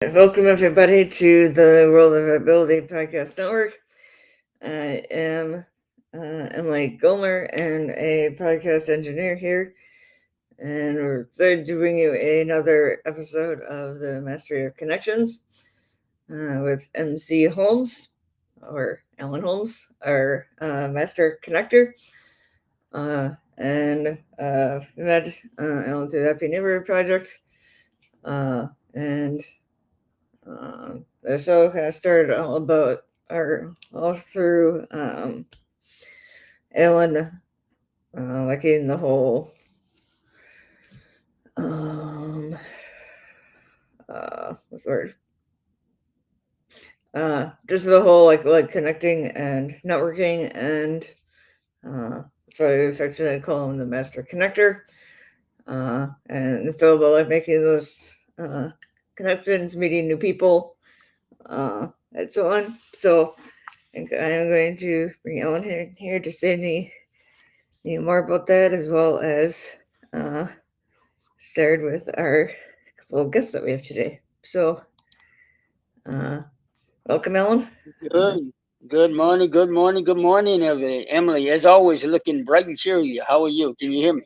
Welcome, everybody, to the World of Ability Podcast Network. I am Emily Gulmer and a podcast engineer here, and we're excited to bring you another episode of the Mastery of Connections with MC Holmes, or Alan Holmes, our master connector. And we met Alan through the Happy Neighborhood Project, and the show kind of started all through Ellen liking the whole what's the word? Just the whole like connecting and networking, and that's why we affectionately call him the master connector. And it's all about like making those connections, meeting new people, and so on. So I am going to bring Ellen here to say any more about that, as well as start with our couple of guests that we have today. So, welcome, Ellen. Good morning, good morning, good morning, Emily. As always, looking bright and cheery. How are you? Can you hear me?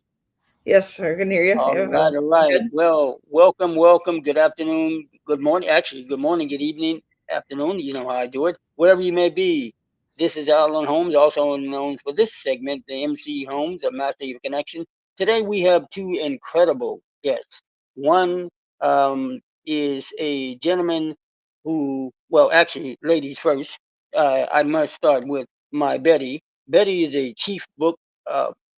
Yes, I can hear you. All Yeah, right, all I'm right. good. Well, welcome. Good afternoon, good morning. Actually, good morning, good evening, afternoon. You know how I do it. Wherever you may be. This is Alan Holmes, also known for this segment, the MC Holmes, a Master of Connection. Today we have two incredible guests. One is a gentleman who, well, actually, ladies first. I must start with my Betty. Betty is a chief book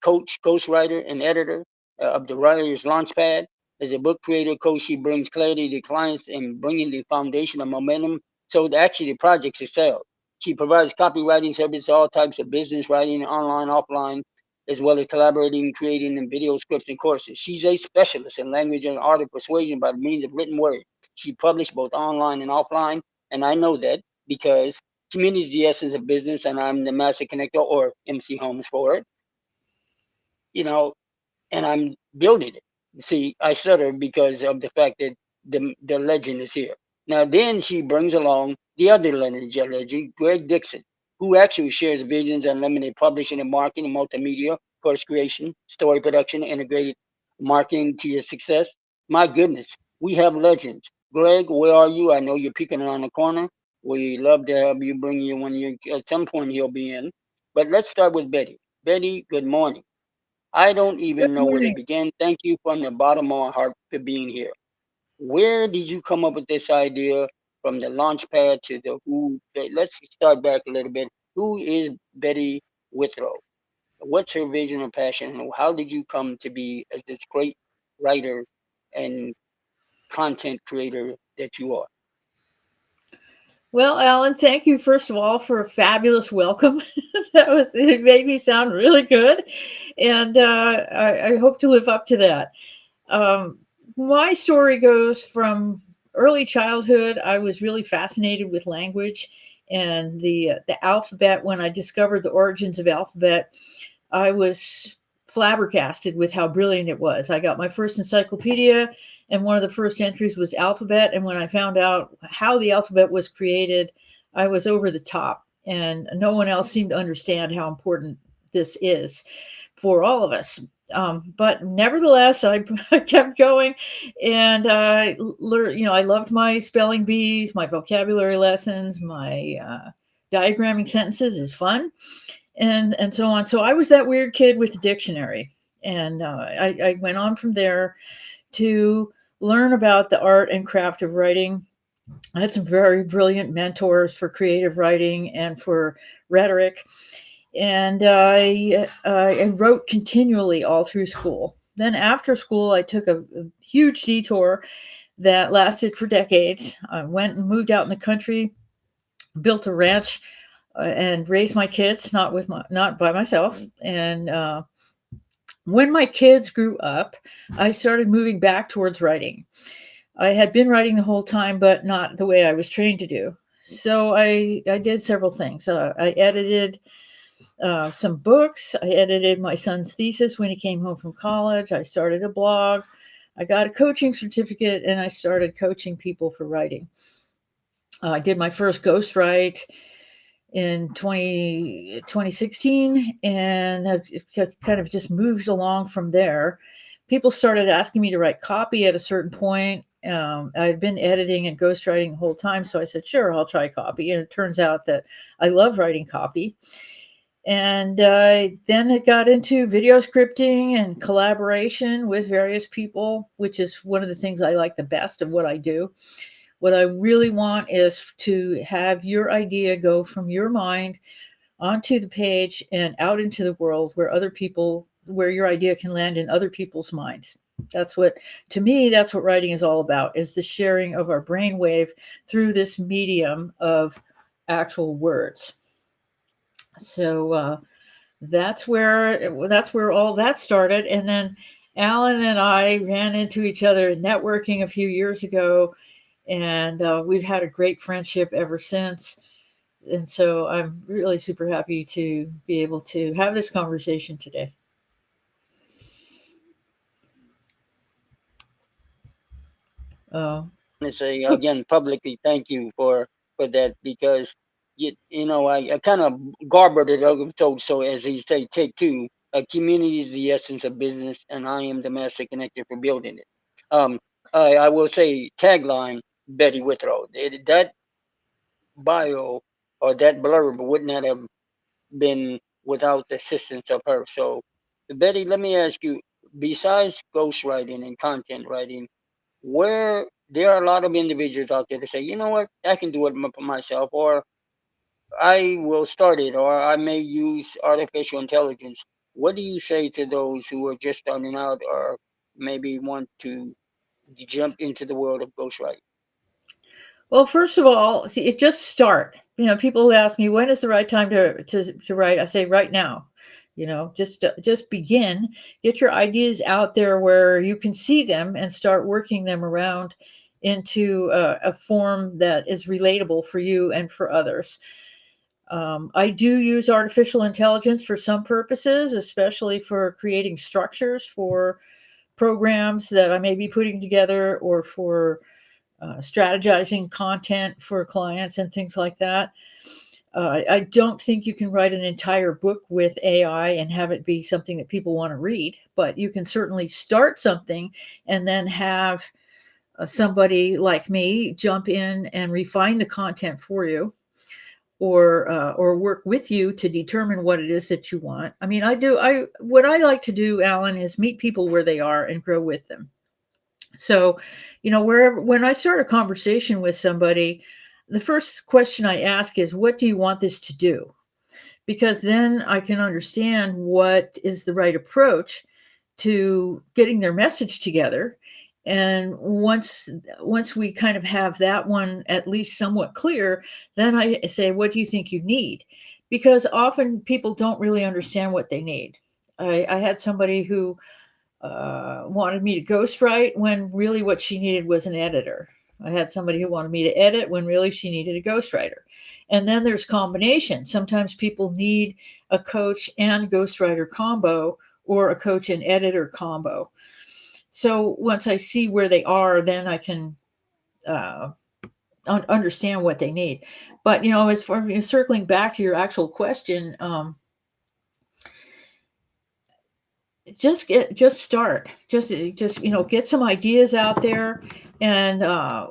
coach, ghostwriter, and editor of the writer's Launchpad. As a book creator coach, she brings clarity to clients and bringing the foundation of momentum. So actually, the projects excel. She provides copywriting services, all types of business writing, online, offline, as well as collaborating, creating, and video scripts and courses. She's a specialist in language and art of persuasion by means of written word. She published both online and offline, and I know that because community is the essence of business, and I'm the master connector, or MC Holmes for it. You know, and I'm building it. See, I stutter because of the fact that the legend is here. Now, then she brings along the other legend, Greg Dixon, who actually shares visions on limited publishing and marketing, multimedia, course creation, story production, integrated marketing to your success. My goodness, we have legends. Greg, where are you? I know you're peeking around the corner. We love to have you bring you when you at some point he'll be in. But let's start with Betty. Betty, good morning. I don't Good even know where to morning. begin. Thank you from the bottom of my heart for being here. Where did you come up with this idea from the launch pad to the who? Let's start back a little bit. Who is Betty Withrow? What's her vision or passion? And how did you come to be as this great writer and content creator that you are? Well, Alan, thank you first of all for a fabulous welcome. It made me sound really good, and I hope to live up to that. Um, my story goes from early childhood. I was really fascinated with language and the alphabet. When I discovered the origins of alphabet, I was flabbergasted with how brilliant it was. I got my first encyclopedia, and one of the first entries was alphabet. And when I found out how the alphabet was created, I was over the top. And no one else seemed to understand how important this is for all of us. But nevertheless, I kept going, and I learned. I loved my spelling bees, my vocabulary lessons, my diagramming sentences is fun, and so on. So I was that weird kid with the dictionary, and I went on from there to learn about the art and craft of writing. I had some very brilliant mentors for creative writing and for rhetoric, and I wrote continually all through school. Then after school, I took a huge detour that lasted for decades. I went and moved out in the country, built a ranch, and raised my kids, not by myself. And when my kids grew up, I started moving back towards writing. I had been writing the whole time, but not the way I was trained to do. So I did several things. I edited some books. I edited my son's thesis when he came home from college. I started a blog. I got a coaching certificate and I started coaching people for writing. I did my first ghostwrite in 2016, and I've kind of just moved along from there. People started asking me to write copy at a certain point. I'd been editing and ghostwriting the whole time, so I said, sure, I'll try copy. And it turns out that I love writing copy. And then it got into video scripting and collaboration with various people, which is one of the things I like the best of what I do. What I really want is to have your idea go from your mind onto the page and out into the world where your idea can land in other people's minds. To me, that's what writing is all about, is the sharing of our brainwave through this medium of actual words. So that's where all that started. And then Alan and I ran into each other networking a few years ago, and we've had a great friendship ever since. And so I'm really super happy to be able to have this conversation today. To say again publicly thank you for that, because I kind of garbled it up, so as they say, take two. Community is the essence of business, and I am the master connector for building it. I will say tagline, Betty Withrow. That bio or that blurb would not have been without the assistance of her. So, Betty, let me ask you, besides ghostwriting and content writing, where there are a lot of individuals out there that say, you know what, I can do it myself, or I will start it, or I may use artificial intelligence. What do you say to those who are just starting out, or maybe want to jump into the world of ghostwriting? Well, first of all, just start. People ask me, when is the right time to write? I say right now. Just begin. Get your ideas out there where you can see them and start working them around into a form that is relatable for you and for others. I do use artificial intelligence for some purposes, especially for creating structures for programs that I may be putting together, or for strategizing content for clients and things like that. I don't think you can write an entire book with AI and have it be something that people want to read, but you can certainly start something and then have somebody like me jump in and refine the content for you, or work with you to determine what it is that you want. I mean, what I like to do, Alan, is meet people where they are and grow with them. So, when I start a conversation with somebody, the first question I ask is, what do you want this to do? Because then I can understand what is the right approach to getting their message together. And once we kind of have that one at least somewhat clear, then I say, what do you think you need? Because often people don't really understand what they need. I had somebody who wanted me to ghostwrite when really what she needed was an editor. I had somebody who wanted me to edit when really she needed a ghostwriter. And then there's combination. Sometimes people need a coach and ghostwriter combo, or a coach and editor combo. So once I see where they are, then I can understand what they need. But as far as circling back to your actual question, just start. Just get some ideas out there. And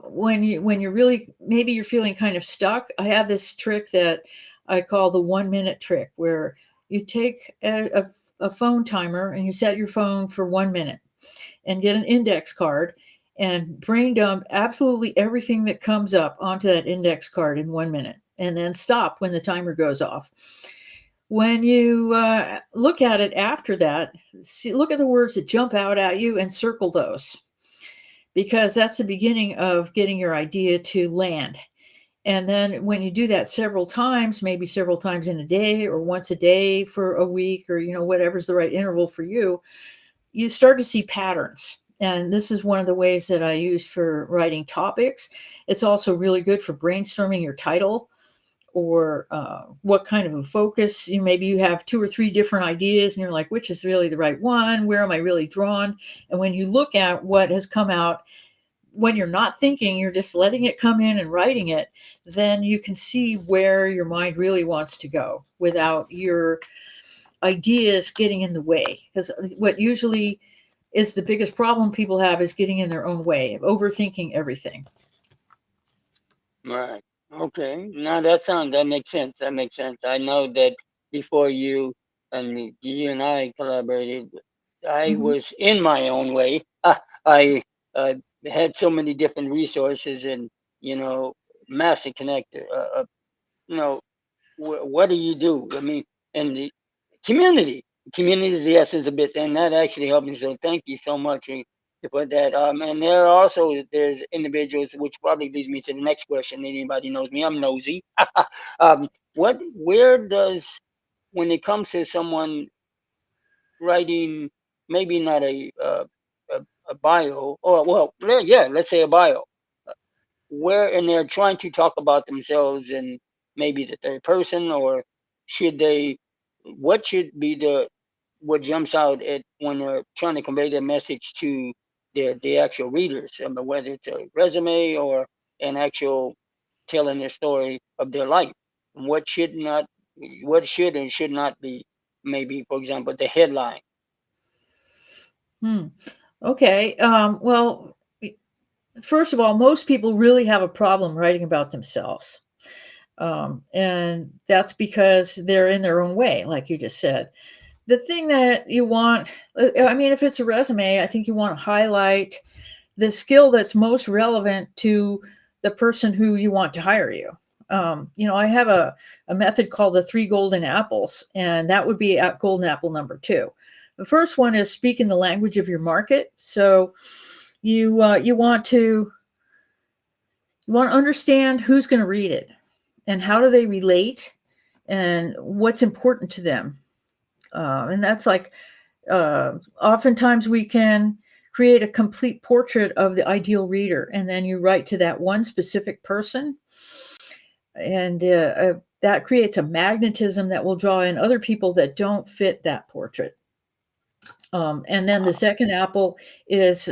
when you're really, maybe you're feeling kind of stuck, I have this trick that I call the 1 minute trick, where you take a phone timer and you set your phone for 1 minute, and get an index card and brain dump absolutely everything that comes up onto that index card in 1 minute, and then stop when the timer goes off. When you look at it after that, look at the words that jump out at you and circle those, because that's the beginning of getting your idea to land. And then when you do that several times, maybe several times in a day, or once a day for a week, or whatever's the right interval for you, you start to see patterns. And this is one of the ways that I use for writing topics. It's also really good for brainstorming your title, or what kind of a focus. Maybe you have 2 or 3 different ideas and you're like, which is really the right one? Where am I really drawn? And when you look at what has come out, when you're not thinking, you're just letting it come in and writing it, then you can see where your mind really wants to go without your ideas getting in the way. Because what usually is the biggest problem people have is getting in their own way, overthinking everything. Right. Okay. Now that makes sense. That makes sense. I know that before you and I collaborated, I Mm-hmm. was in my own way. I had so many different resources and, you know, master connector. You know, what do you do? I mean, and the community, community is the essence of it, and that actually helped me. So thank you so much for that. And there's individuals, which probably leads me to the next question. Anybody knows me? I'm nosy. Where does, when it comes to someone writing, maybe not a, a bio, or well, yeah, let's say a bio, where and they're trying to talk about themselves in maybe the third person, or should they, what should be what jumps out at when they're trying to convey their message to the actual readers, whether it's a resume or an actual telling their story of their life? What should not, what should and should not be, maybe, for example, the headline? Hmm. Okay. Well, first of all, most people really have a problem writing about themselves. And that's because they're in their own way, like you just said. The thing that you want, I mean, if it's a resume, I think you want to highlight the skill that's most relevant to the person who you want to hire you. I have a method called the 3 golden apples, and that would be at golden apple number 2. The first one is speaking the language of your market. So you want to understand who's going to read it and how do they relate and what's important to them. And that's like oftentimes we can create a complete portrait of the ideal reader, and then you write to that one specific person, and that creates a magnetism that will draw in other people that don't fit that portrait. And then the second apple is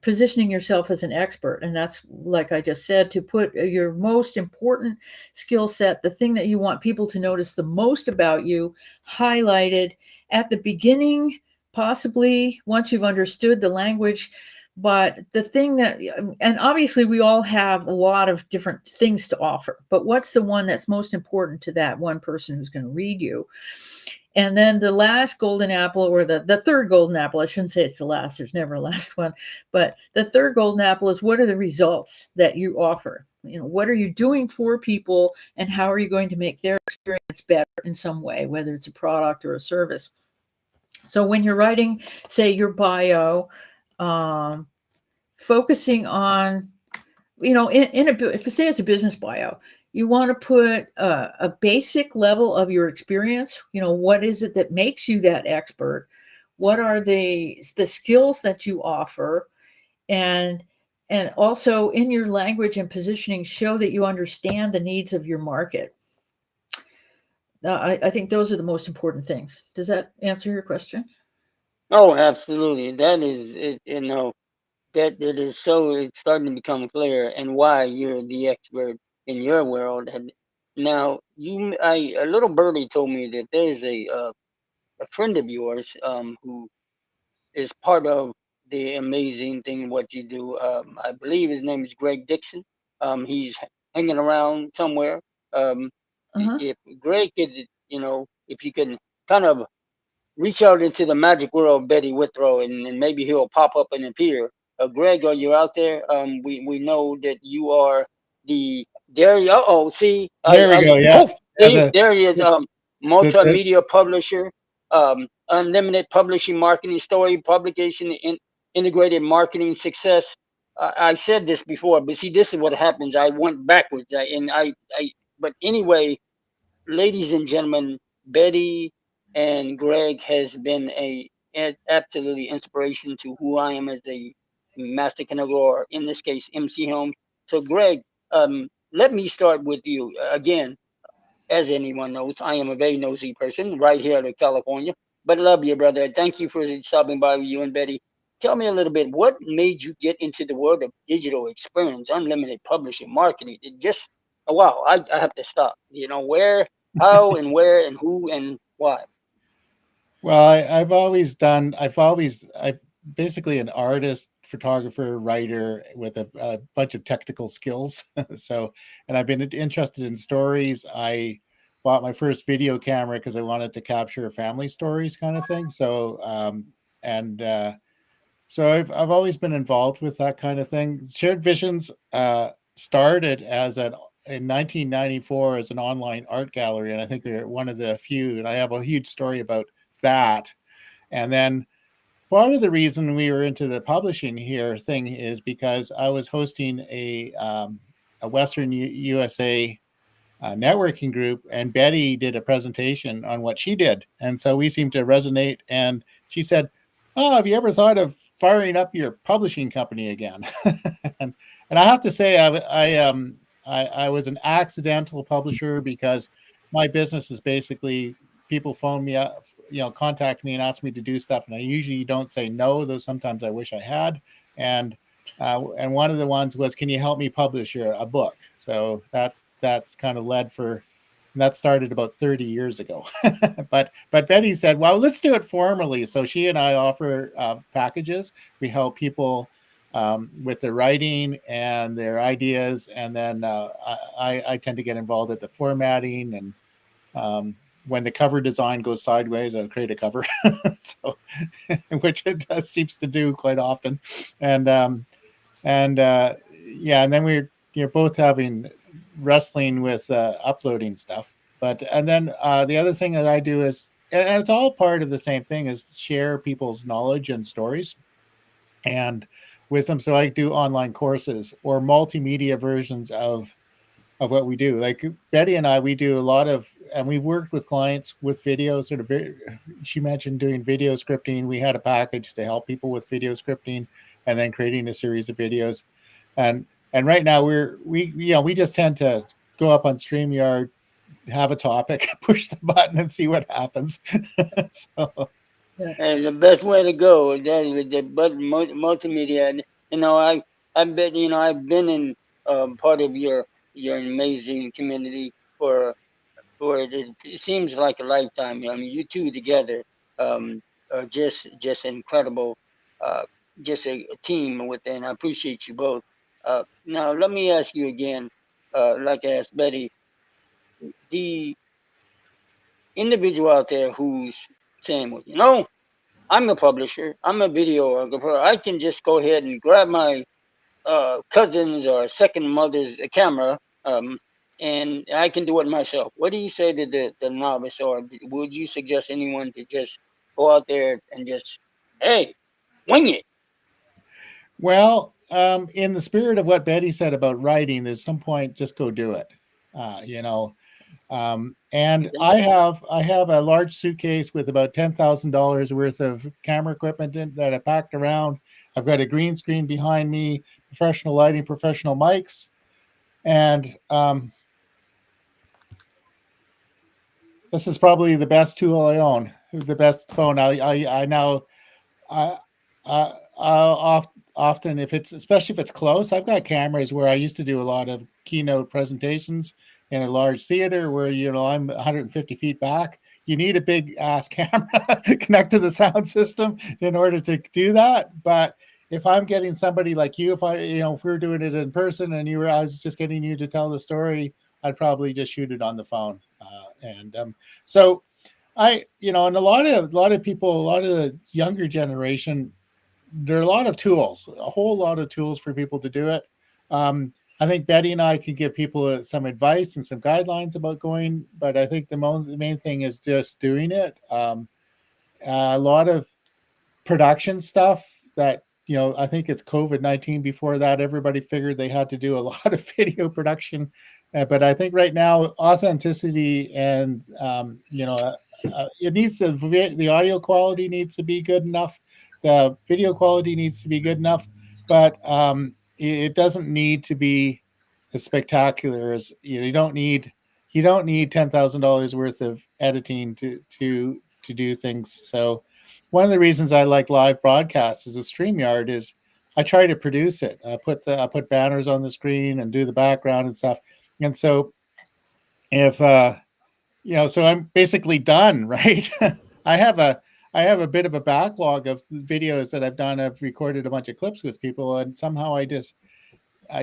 positioning yourself as an expert. And that's, like I just said, to put your most important skill set, the thing that you want people to notice the most about you, highlighted at the beginning, possibly once you've understood the language. But the thing that, and obviously we all have a lot of different things to offer, but what's the one that's most important to that one person who's going to read you? And then the last golden apple, or the third golden apple, I shouldn't say it's the last, there's never a last one, but the third golden apple is, what are the results that you offer? What are you doing for people, and how are you going to make their experience better in some way, whether it's a product or a service? So when you're writing, say, your bio, focusing on, if say it's a business bio, you want to put a basic level of your experience. What is it that makes you that expert? What are the skills that you offer? And also in your language and positioning, show that you understand the needs of your market. I think those are the most important things. Does that answer your question? Oh, absolutely. That is it. That is, so it's starting to become clear, and why you're the expert in your world. And now a little birdie told me that there's a friend of yours who is part of the amazing thing what you do. I believe his name is Greg Dixon. He's hanging around somewhere. Um, Uh-huh. if Greg could, if you can kind of reach out into the magic world of Betty Withrow, and maybe he'll pop up and appear. Greg, are you out there? We know that you are there. See, There we go. Yeah, yeah. see, there he is. The Multimedia publisher, unlimited publishing, marketing, story publication, integrated marketing success. I said this before, but see, this is what happens. I went backwards, but anyway, ladies and gentlemen, Betty and Greg has been absolutely inspiration to who I am as a master connector, or in this case, MC Holmes. So, Greg, let me start with you again. as anyone knows, I am a very nosy person right here in California. But love you, brother. Thank you for stopping by with you and Betty. Tell me a little bit, what made you get into the world of digital experience, unlimited publishing, marketing? It just, wow, I have to stop. You know, where, how, and where, and who, and why. Well, I'm basically an artist, photographer, writer with a bunch of technical skills. So, and I've been interested in stories. I bought my first video camera because I wanted to capture family stories kind of thing. So, and so I've always been involved with that kind of thing. Shared Visions started as an in 1994 as an online art gallery, and I think they're one of the few. And I have a huge story about that. And then part of the reason we were into the publishing here thing is because I was hosting a Western USA networking group, and Betty did a presentation on what she did, and so we seemed to resonate. And she said, "Oh, have you ever thought of firing up your publishing company again?" and I have to say, I was an accidental publisher because my business is basically people phone me up, contact me and ask me to do stuff, and I usually don't say no, though sometimes I wish I had. And one of the ones was, "Can you help me publish a book?" So that's kind of led for, and that started about 30 years ago. but Betty said, "Well, let's do it formally." So she and I offer packages. We help people with their writing and their ideas, and then I tend to get involved at the formatting, and when the cover design goes sideways, I'll create a cover. So, which it seems to do quite often. And yeah, and then we're both having wrestling with uploading stuff. But and then the other thing that I do is, and it's all part of the same thing, is share people's knowledge and stories and wisdom. So I do online courses or multimedia versions of what we do. Like Betty and I, we do a lot of, and we've worked with clients with video. Sort of, she mentioned doing video scripting. We had a package to help people with video scripting, and then creating a series of videos. And right now we just tend to go up on StreamYard, have a topic, push the button, and see what happens. So. And the best way to go that with the multimedia. And I bet I've been in part of your amazing community for it seems like a lifetime. I mean, you two together are just incredible. Uh, just a team within. I appreciate you both. Now let me ask you again, like I asked Betty, the individual out there who's saying, well, I'm a publisher, I'm a videographer, I can just go ahead and grab my cousin's or second mother's camera, and I can do it myself. What do you say to the novice, or would you suggest anyone to just go out there and just, hey, wing it? Well, in the spirit of what Betty said about writing, there's some point, just go do it. And I have a large suitcase with about $10,000 worth of camera equipment that I packed around. I've got a green screen behind me, professional lighting, professional mics, and this is probably the best tool I own, the best phone. I now often, especially if it's close, I've got cameras where I used to do a lot of keynote presentations in a large theater where I'm 150 feet back. You need a big ass camera connect to the sound system in order to do that. But if I'm getting somebody like you, if we're doing it in person and I was just getting you to tell the story, I'd probably just shoot it on the phone. So and a lot of people, a lot of the younger generation, there are a lot of tools, a whole lot of tools for people to do it. I think Betty and I could give people some advice and some guidelines about going, but I think the main thing is just doing it. A lot of production stuff that, I think it's COVID-19. Before that, everybody figured they had to do a lot of video production. But I think right now, authenticity and, it needs the audio quality needs to be good enough. The video quality needs to be good enough, but it doesn't need to be as spectacular as, you don't need, you don't need $10,000 worth of editing to do things. So one of the reasons I like live broadcasts as a StreamYard is I try to produce it. I put banners on the screen and do the background and stuff. And so if so I'm basically done, right? I have a I have a bit of a backlog of videos that I've done. I've recorded a bunch of clips with people, and somehow I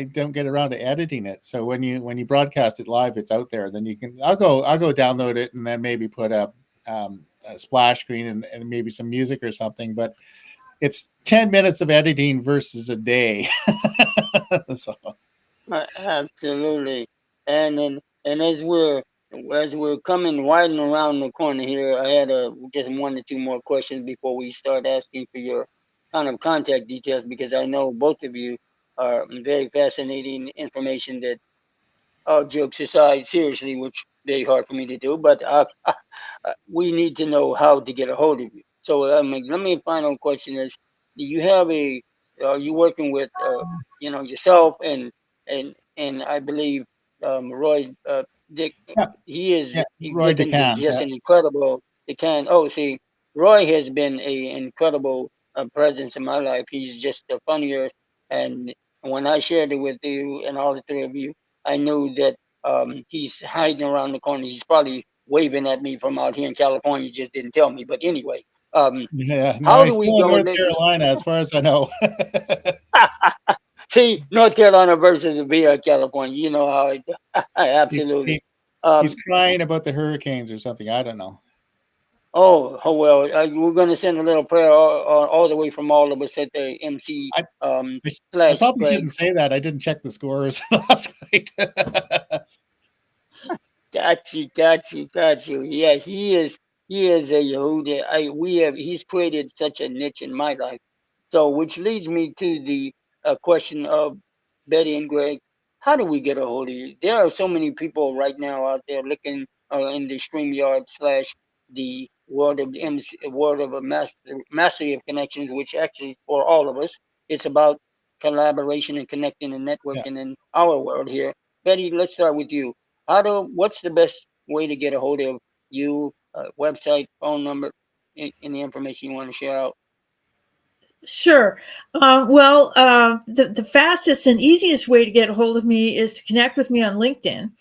don't get around to editing it. So when you broadcast it live, it's out there. Then I'll go download it and then maybe put a splash screen and maybe some music or something. But it's 10 minutes of editing versus a day. So. Absolutely. And as we're coming winding around the corner here, I had just one or two more questions before we start asking for your kind of contact details, because I know both of you are very fascinating information that, all jokes aside, seriously, which very hard for me to do, but we need to know how to get a hold of you. So let me final question is: do you have are you working with yourself and I believe Roy Dick? Yeah, He is yeah, Roy Dickens is DeCan. just Yeah. an incredible. Dickens. Oh, see, Roy has been a incredible presence in my life. He's just the funnier, and when I shared it with you and all the three of you, I knew that he's hiding around the corner. He's probably waving at me from out here in California. Just didn't tell me. But anyway, Yeah, no, how do he's we still in go? North Carolina, as far as I know. See, North Carolina versus via California. You know how it. he's Absolutely. he, he's crying about the hurricanes or something. I don't know. Oh well. We're going to send a little prayer all the way from all of us at the MC I I slash probably Greg. shouldn't say that. I didn't check the scores last night. Got you. Yeah, he is a Yehudi. He's created such a niche in my life. So, which leads me to the question of Betty and Greg. How do we get a hold of you? There are so many people right now out there looking in the StreamYard slash the world of the MC, world of a mastery of connections, which actually for all of us, it's about collaboration and connecting and Yeah. networking in our world here. Betty, let's start with you. What's the best way to get a hold of you? Website, phone number, any information you want to share out? Sure. The fastest and easiest way to get a hold of me is to connect with me on LinkedIn.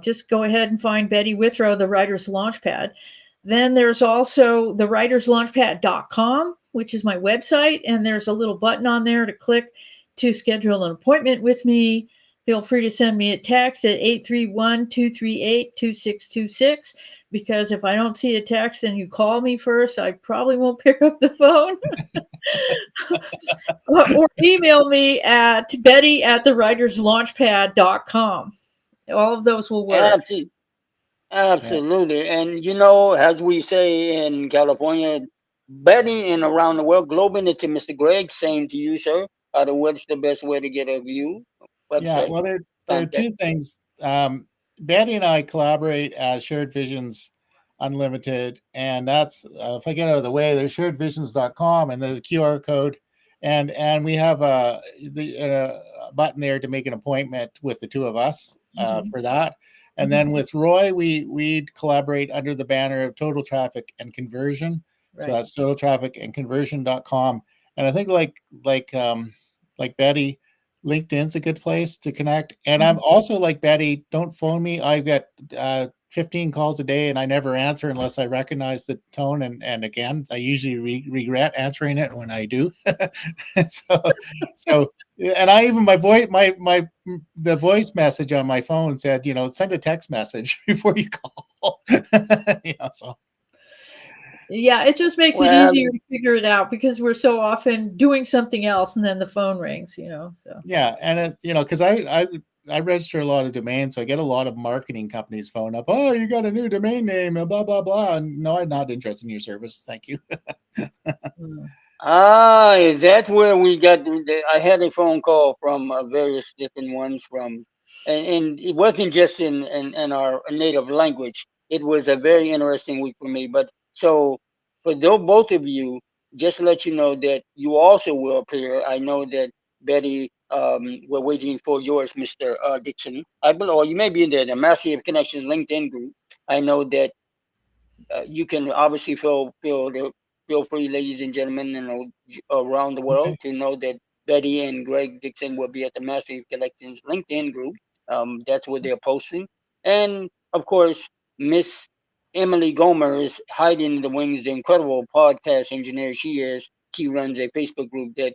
Just go ahead and find Betty Withrow, the Writer's Launchpad. Then there's also the writerslaunchpad.com, which is my website, and there's a little button on there to click to schedule an appointment with me. Feel free to send me a text at 831-238-2626, because if I don't see a text and you call me first, I probably won't pick up the phone. Or email me at betty@thewriterslaunchpad.com. All of those will work. Absolutely. Yeah. Absolutely. And as we say in California, Betty and around the world, globing it to Mr. Greg, same to you, sir. What's the best way to get a view, Yeah. website, Well, there are contact? two things. Betty and I collaborate as Shared Visions Unlimited, and that's if I get out of the way, there's sharedvisions.com, and there's a QR code, and we have a button there to make an appointment with the two of us for that. And then with Roy, we collaborate under the banner of Total Traffic and Conversion. Right. So that's totaltrafficandconversion.com. And I think like Betty, LinkedIn's a good place to connect. And I'm also like Betty, don't phone me. I get 15 calls a day and I never answer unless I recognize the tone. And again, I usually regret answering it when I do. so, and I even the voice message on my phone said, send a text message before you call. So. Yeah, it just makes it Well, easier to figure it out because we're so often doing something else and then the phone rings, so. Yeah, and it's because I register a lot of domains, so I get a lot of marketing companies phone up. Oh, you got a new domain name, blah blah blah. And no, I'm not interested in your service. Thank you. is that where we got? I had a phone call from various different ones and it wasn't just in our native language. It was a very interesting week for me. But so for both of you, just to let you know that you also will appear. I know that Betty we're waiting for yours, Mr. Dixon. I believe, or you may be in the Mastery of Connections LinkedIn group. I know that you can obviously feel free, ladies and gentlemen, around the world, to know that Betty and Greg Dixon will be at the Mastery of Connections LinkedIn group. That's where they're posting, and of course, Miss Emily Gomer is hiding in the wings. The incredible podcast engineer she is. She runs a Facebook group that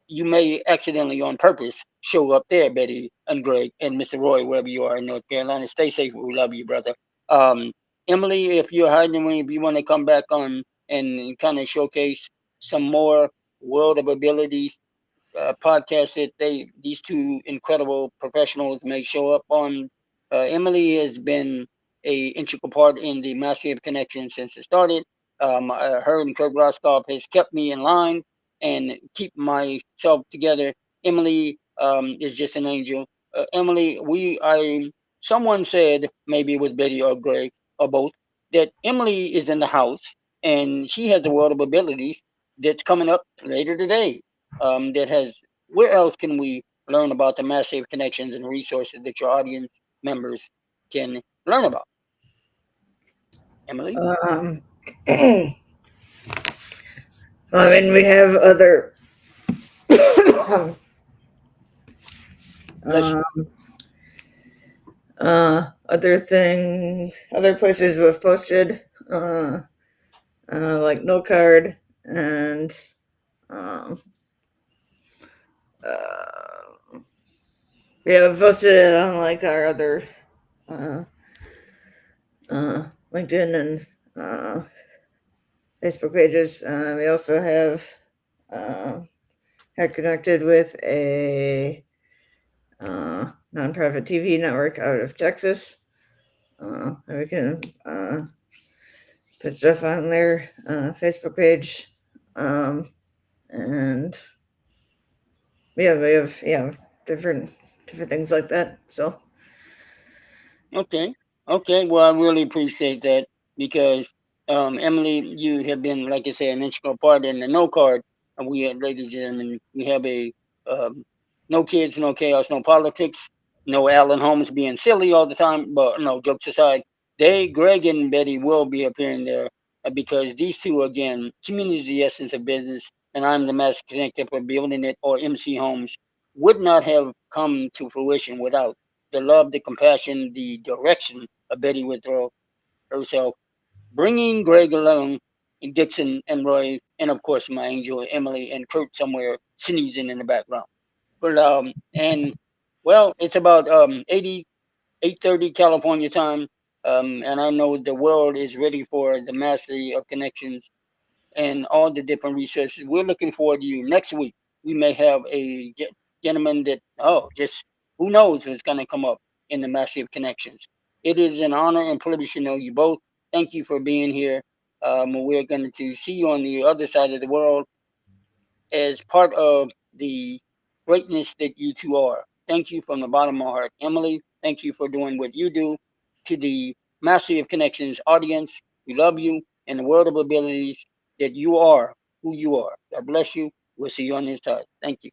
you may accidentally on purpose show up there, Betty and Greg and Mr. Roy, wherever you are in North Carolina. Stay safe. We love you, brother. Um, Emily, if you're hiding, if you want to come back on and kind of showcase some more World of Abilities podcast that these two incredible professionals may show up on. Emily has been a integral part in the Mastery of Connection since it started. Her and Kurt Roscoff has kept me in line and keep myself together. Emily is just an angel. Emily, someone said, maybe it was Betty or Greg or both, that Emily is in the house and she has a world of abilities that's coming up later today. That has, where else can we learn about the massive connections and resources that your audience members can learn about? Emily? I mean, we have other Bless you. other things, other places we've posted, like No Card and um, uh, yeah, we've posted it on like our other uh, LinkedIn and Facebook pages. We also have had connected with a nonprofit TV network out of Texas. And we can put stuff on their Facebook page. And we have different things like that. So Okay. Okay. Well, I really appreciate that because, Emily, you have been, like I said, an integral part in the No Card. And ladies and gentlemen, we have a no kids, no chaos, no politics, no Alan Holmes being silly all the time. But no, jokes aside, Greg and Betty will be appearing there because these two, again, community is the essence of business. And I'm the master connector for building it, or MC Homes, would not have come to fruition without the love, the compassion, the direction of Betty Withrow herself, bringing Greg along, and Dixon and Roy, and of course my angel Emily and Kurt somewhere sneezing in the background. But and well, it's about 8:30 California time, and I know the world is ready for the mastery of connections and all the different resources. We're looking forward to you next week. We may have a gentleman that, just who knows what's going to come up in the Massive Connections. It is an honor and privilege to know you both. Thank you for being here. We're going to see you on the other side of the world as part of the greatness that you two are. Thank you from the bottom of my heart. Emily, thank you for doing what you do. To the Mastery of Connections audience, we love you and the world of abilities that you are who you are. God bless you. We'll see you on this side. Thank you.